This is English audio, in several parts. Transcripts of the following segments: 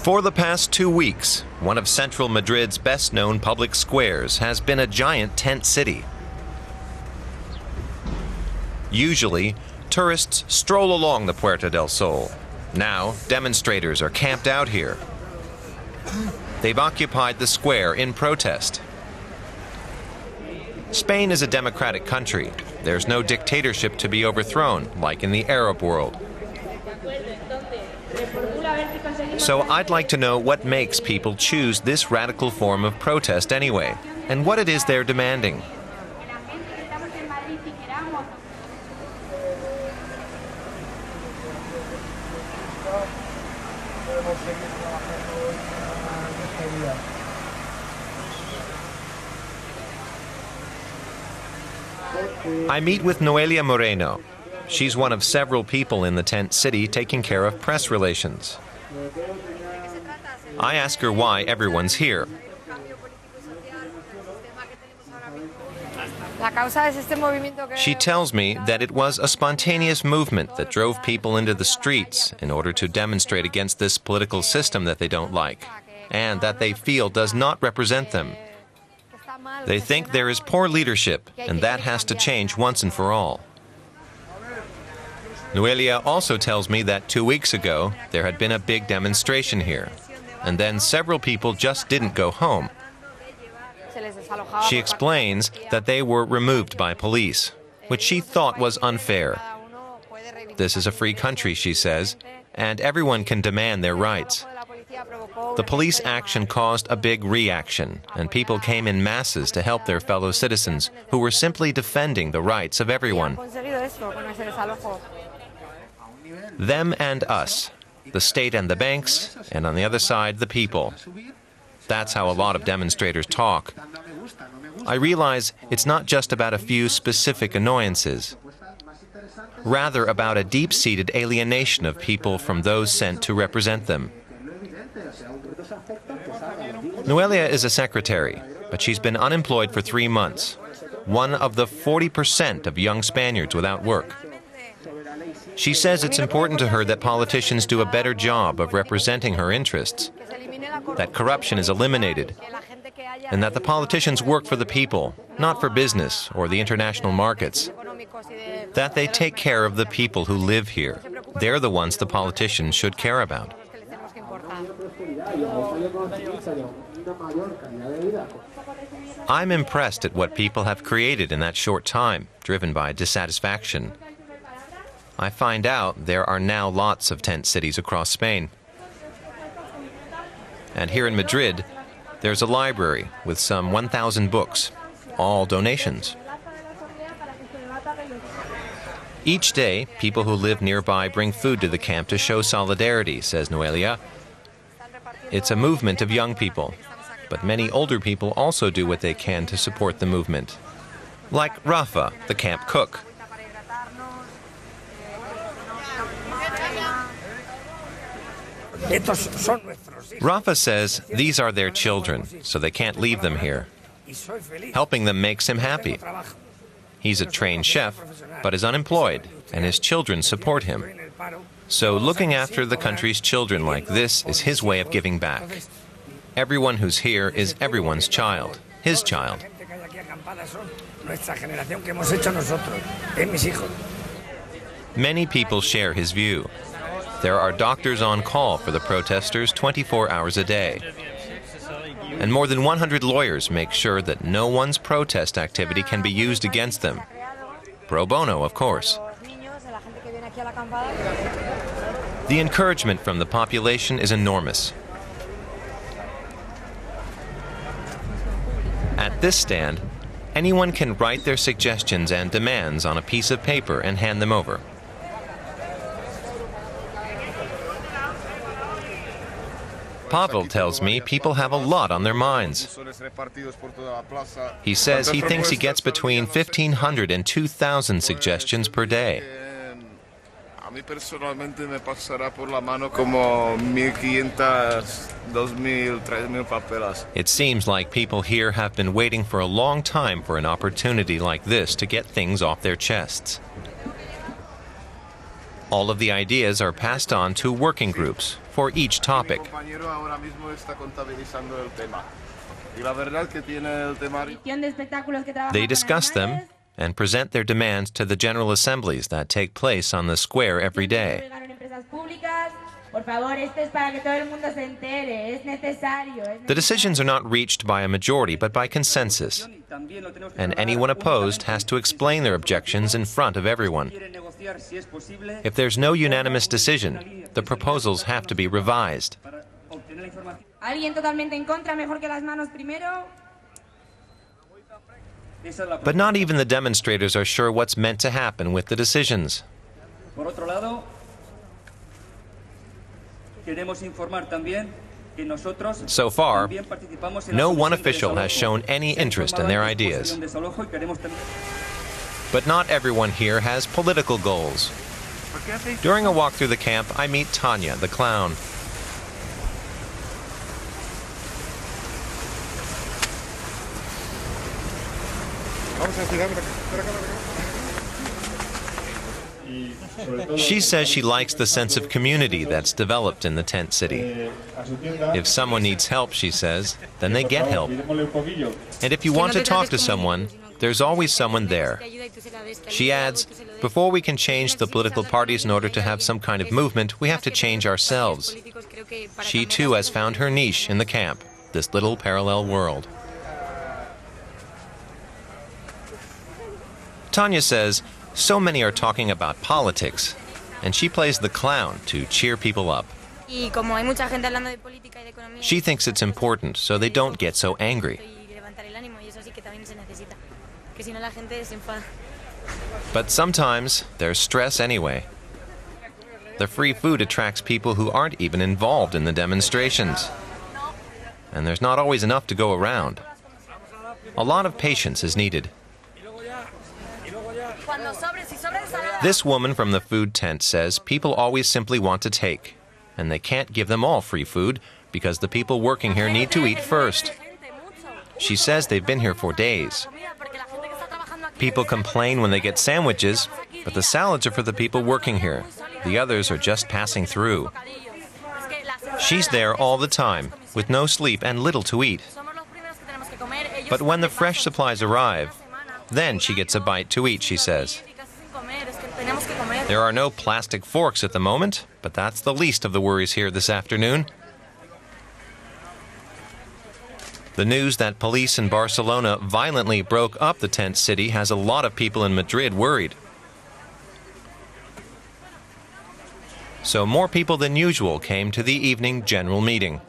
For the past 2 weeks, one of central Madrid's best-known public squares has been a giant tent city. Usually, tourists stroll along the Puerta del Sol. Now, demonstrators are camped out here. They've occupied the square in protest. Spain is a democratic country. There's no dictatorship to be overthrown, like in the Arab world. So I'd like to know what makes people choose this radical form of protest anyway, and what it is they're demanding. I meet with Noelia Moreno. She's one of several people in the tent city taking care of press relations. I ask her why everyone's here. She tells me that it was a spontaneous movement that drove people into the streets in order to demonstrate against this political system that they don't like, and that they feel does not represent them. They think there is poor leadership, and that has to change once and for all. Noelia also tells me that 2 weeks ago, there had been a big demonstration here, and then several people just didn't go home. She explains that they were removed by police, which she thought was unfair. This is a free country, she says, and everyone can demand their rights. The police action caused a big reaction, and people came in masses to help their fellow citizens who were simply defending the rights of everyone. Them and us, the state and the banks, and on the other side, the people. That's how a lot of demonstrators talk. I realize it's not just about a few specific annoyances, rather about a deep-seated alienation of people from those sent to represent them. Noelia is a secretary, but she's been unemployed for 3 months, one of the 40% of young Spaniards without work. She says it's important to her that politicians do a better job of representing her interests, that corruption is eliminated, and that the politicians work for the people, not for business or the international markets, that they take care of the people who live here. They're the ones the politicians should care about. I'm impressed at what people have created in that short time, driven by dissatisfaction. I find out there are now lots of tent cities across Spain. And here in Madrid, there's a library with some 1,000 books, all donations. Each day, people who live nearby bring food to the camp to show solidarity, says Noelia. It's a movement of young people, but many older people also do what they can to support the movement. Like Rafa, the camp cook. Rafa says these are their children, so they can't leave them here. Helping them makes him happy. He's a trained chef, but is unemployed, and his children support him. So looking after the country's children like this is his way of giving back. Everyone who's here is everyone's child, his child. Many people share his view. There are doctors on call for the protesters 24 hours a day. And more than 100 lawyers make sure that no one's protest activity can be used against them. Pro bono, of course. The encouragement from the population is enormous. At this stand, anyone can write their suggestions and demands on a piece of paper and hand them over. Pavel tells me people have a lot on their minds. He says he thinks he gets between 1,500 and 2,000 suggestions per day. It seems like people here have been waiting for a long time for an opportunity like this to get things off their chests. All of the ideas are passed on to working groups for each topic. They discuss them and present their demands to the general assemblies that take place on the square every day. The decisions are not reached by a majority, but by consensus. And anyone opposed has to explain their objections in front of everyone. If there's no unanimous decision, the proposals have to be revised. But not even the demonstrators are sure what's meant to happen with the decisions. So far, no one official has shown any interest in their ideas. But not everyone here has political goals. During a walk through the camp, I meet Tanya, the clown. She says she likes the sense of community that's developed in the tent city. If someone needs help, she says, then they get help. And if you want to talk to someone, there's always someone there. She adds, before we can change the political parties in order to have some kind of movement, we have to change ourselves. She too has found her niche in the camp, this little parallel world. Tanya says, so many are talking about politics, and she plays the clown to cheer people up. She thinks it's important, so they don't get so angry. But sometimes there's stress anyway. The free food attracts people who aren't even involved in the demonstrations. And there's not always enough to go around. A lot of patience is needed. This woman from the food tent says people always simply want to take, and they can't give them all free food because the people working here need to eat first. She says they've been here for days. People complain when they get sandwiches, but the salads are for the people working here. The others are just passing through. She's there all the time, with no sleep and little to eat. But when the fresh supplies arrive, then she gets a bite to eat, she says. There are no plastic forks at the moment, but that's the least of the worries here this afternoon. The news that police in Barcelona violently broke up the tent city has a lot of people in Madrid worried. So more people than usual came to the evening general meeting.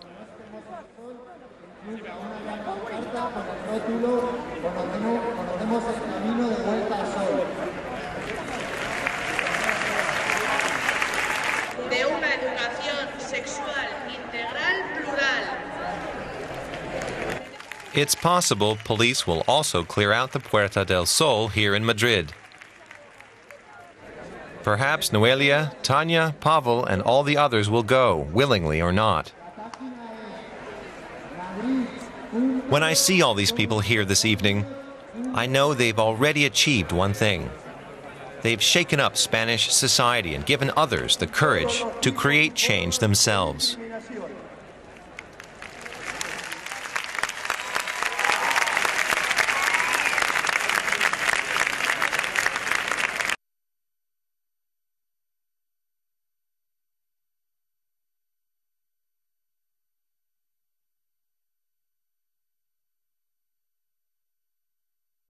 It's possible police will also clear out the Puerta del Sol here in Madrid. Perhaps Noelia, Tanya, Pavel, and all the others will go, willingly or not. When I see all these people here this evening, I know they've already achieved one thing. They've shaken up Spanish society and given others the courage to create change themselves.